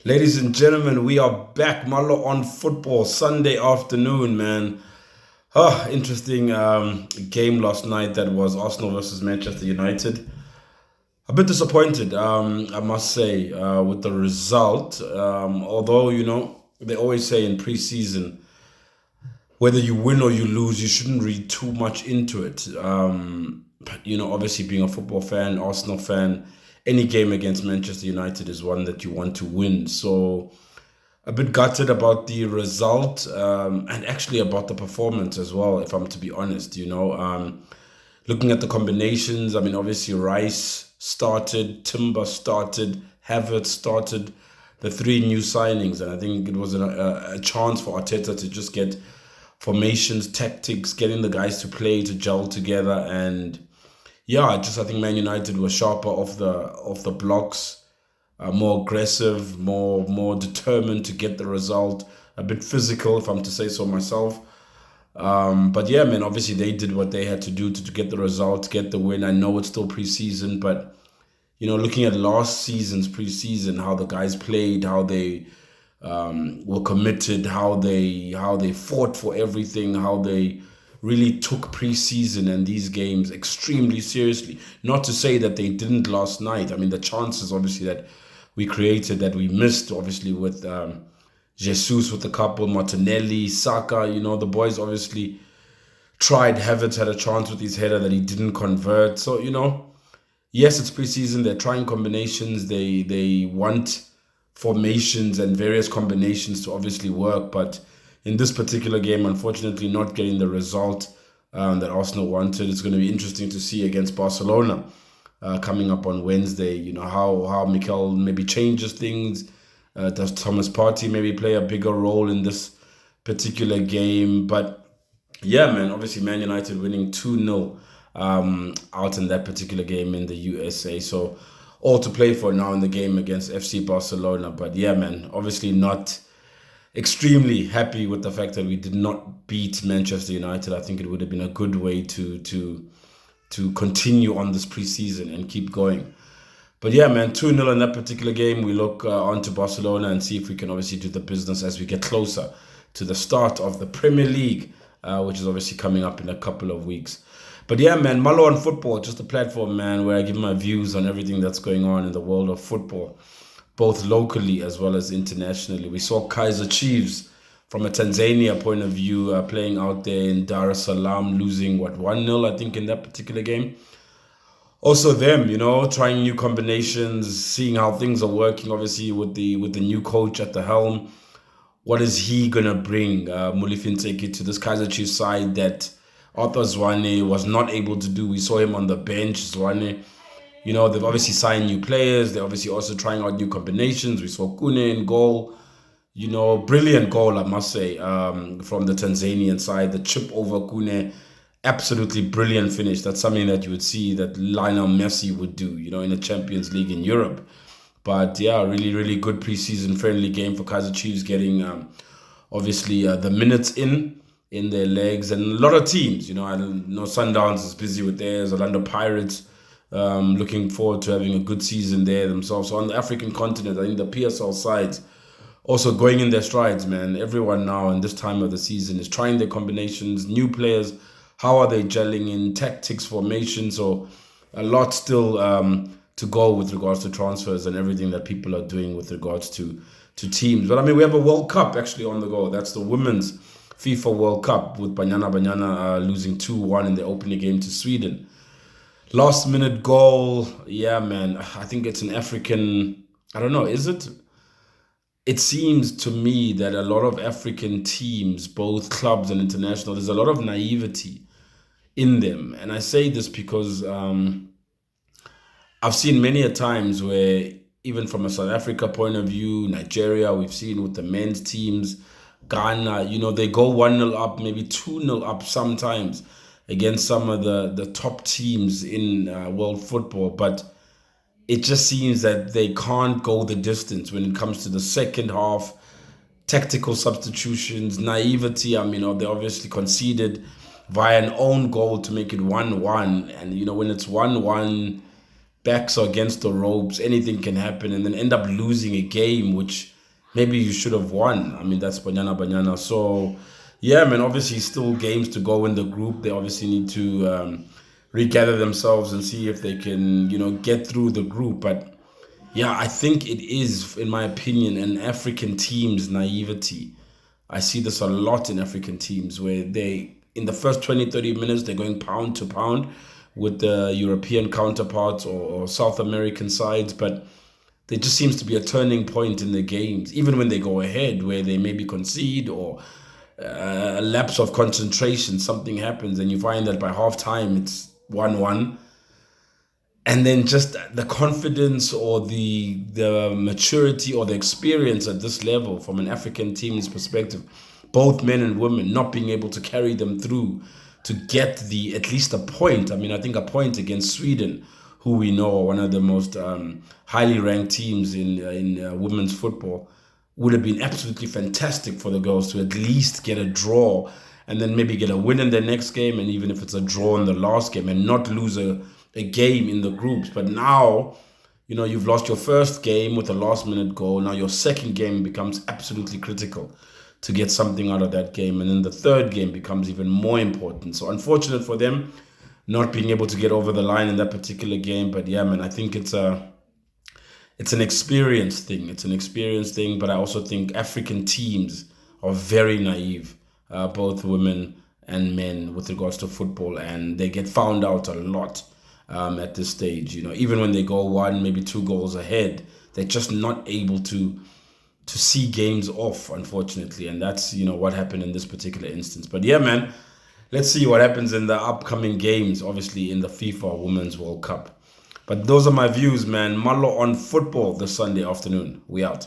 Ladies and gentlemen, we are back. Malo on football Sunday afternoon, man. Interesting game last night. That was Arsenal versus Manchester United. A bit disappointed, I must say, with the result. Although they always say in preseason, whether you win or you lose, you shouldn't read too much into it. But, obviously being a football fan, Arsenal fan, any game against Manchester United is one that you want to win. So a bit gutted about the result, and actually about the performance as well, if I'm to be honest. Looking at the combinations, I mean, obviously Rice started, Timber started, Havertz started, the three new signings, and I think it was a chance for Arteta to just get formations, tactics, getting the guys to play, to gel together. And yeah, I think Man United were sharper off the blocks, more aggressive, more determined to get the result, a bit physical, if I'm to say so myself. But yeah, man, obviously they did what they had to do to get the result, get the win. I know it's still preseason, but looking at last season's preseason, how the guys played, how they were committed, how they fought for everything, how they really took preseason and these games extremely seriously. Not to say that they didn't last night. I mean, the chances obviously that we created that we missed, obviously with Jesus with a couple, Martinelli, Saka. The boys obviously tried. Havertz had a chance with his header that he didn't convert. So yes, it's preseason. They're trying combinations. They want formations and various combinations to obviously work. But in this particular game, unfortunately, not getting the result that Arsenal wanted. It's going to be interesting to see against Barcelona coming up on Wednesday. How Mikel maybe changes things. Does Thomas Partey maybe play a bigger role in this particular game? But yeah, man, obviously Man United winning 2-0 out in that particular game in the USA. So all to play for now in the game against FC Barcelona. But yeah, man, obviously not extremely happy with the fact that we did not beat Manchester United. I think it would have been a good way to continue on this preseason and keep going. But yeah, man, 2-0 in that particular game. We look on to Barcelona and see if we can obviously do the business as we get closer to the start of the Premier League, which is obviously coming up in a couple of weeks. But yeah, man, Malo on Football, just a platform, man, where I give my views on everything that's going on in the world of football, both locally as well as internationally. We saw Kaiser Chiefs from a Tanzania point of view playing out there in Dar es Salaam, losing, 1-0, I think, in that particular game. Also them, trying new combinations, seeing how things are working, obviously with the new coach at the helm. What is he gonna bring, Mulifin Teki, to this Kaiser Chiefs side that Arthur Zwane was not able to do? We saw him on the bench. Zwane, they've obviously signed new players. They're obviously also trying out new combinations. We saw Kune in goal. Brilliant goal, I must say, from the Tanzanian side. The chip over Kune, absolutely brilliant finish. That's something that you would see that Lionel Messi would do, in the Champions League in Europe. But yeah, really, really good preseason friendly game for Kaiser Chiefs, getting obviously the minutes in their legs, and a lot of teams. I know Sundowns is busy with theirs. Orlando Pirates looking forward to having a good season there themselves. So on the African continent, I think the PSL sides also going in their strides, man. Everyone now in this time of the season is trying their combinations, new players. How are they gelling in tactics, formation? So a lot still to go with regards to transfers and everything that people are doing with regards to teams. But I mean, we have a World Cup actually on the go. That's the Women's FIFA World Cup with Banyana losing 2-1 in the opening game to Sweden. Last minute goal. Yeah, man. I think it's an African. I don't know. Is it? It seems to me that a lot of African teams, both clubs and international, there's a lot of naivety in them. And I say this because I've seen many a times where, even from a South Africa point of view, Nigeria, we've seen with the men's teams, Ghana, they go 1-0 up, maybe 2-0 up sometimes against some of the top teams in world football. But it just seems that they can't go the distance when it comes to the second half, tactical substitutions, naivety. I mean, they obviously conceded via an own goal to make it 1-1. And, when it's 1-1, backs are against the ropes, anything can happen, and then end up losing a game which maybe you should have won. I mean, that's Banyana. So, yeah, man, obviously still games to go in the group. They obviously need to regather themselves and see if they can, get through the group. But yeah, I think it is, in my opinion, an African team's naivety. I see this a lot in African teams where in the first 20, 30 minutes, they're going pound to pound with the European counterparts or South American sides. But there just seems to be a turning point in the games, even when they go ahead, where they maybe concede or a lapse of concentration, something happens, and you find that by half time it's 1-1. And then just the confidence or the maturity or the experience at this level from an African team's perspective, both men and women, not being able to carry them through to get at least a point. I mean, I think a point against Sweden, who we know are one of the most highly ranked teams in women's football, would have been absolutely fantastic for the girls to at least get a draw and then maybe get a win in their next game, and even if it's a draw in the last game, and not lose a game in the groups. But now, you've lost your first game with a last-minute goal. Now your second game becomes absolutely critical to get something out of that game, and then the third game becomes even more important. So unfortunate for them not being able to get over the line in that particular game. But yeah, man, I think it's an experience thing. It's an experience thing, but I also think African teams are very naive, both women and men, with regards to football, and they get found out a lot at this stage. Even when they go one, maybe two goals ahead, they're just not able to see games off, unfortunately, and that's what happened in this particular instance. But yeah, man, let's see what happens in the upcoming games, obviously in the FIFA Women's World Cup. But those are my views, man. Malo on football this Sunday afternoon. We out.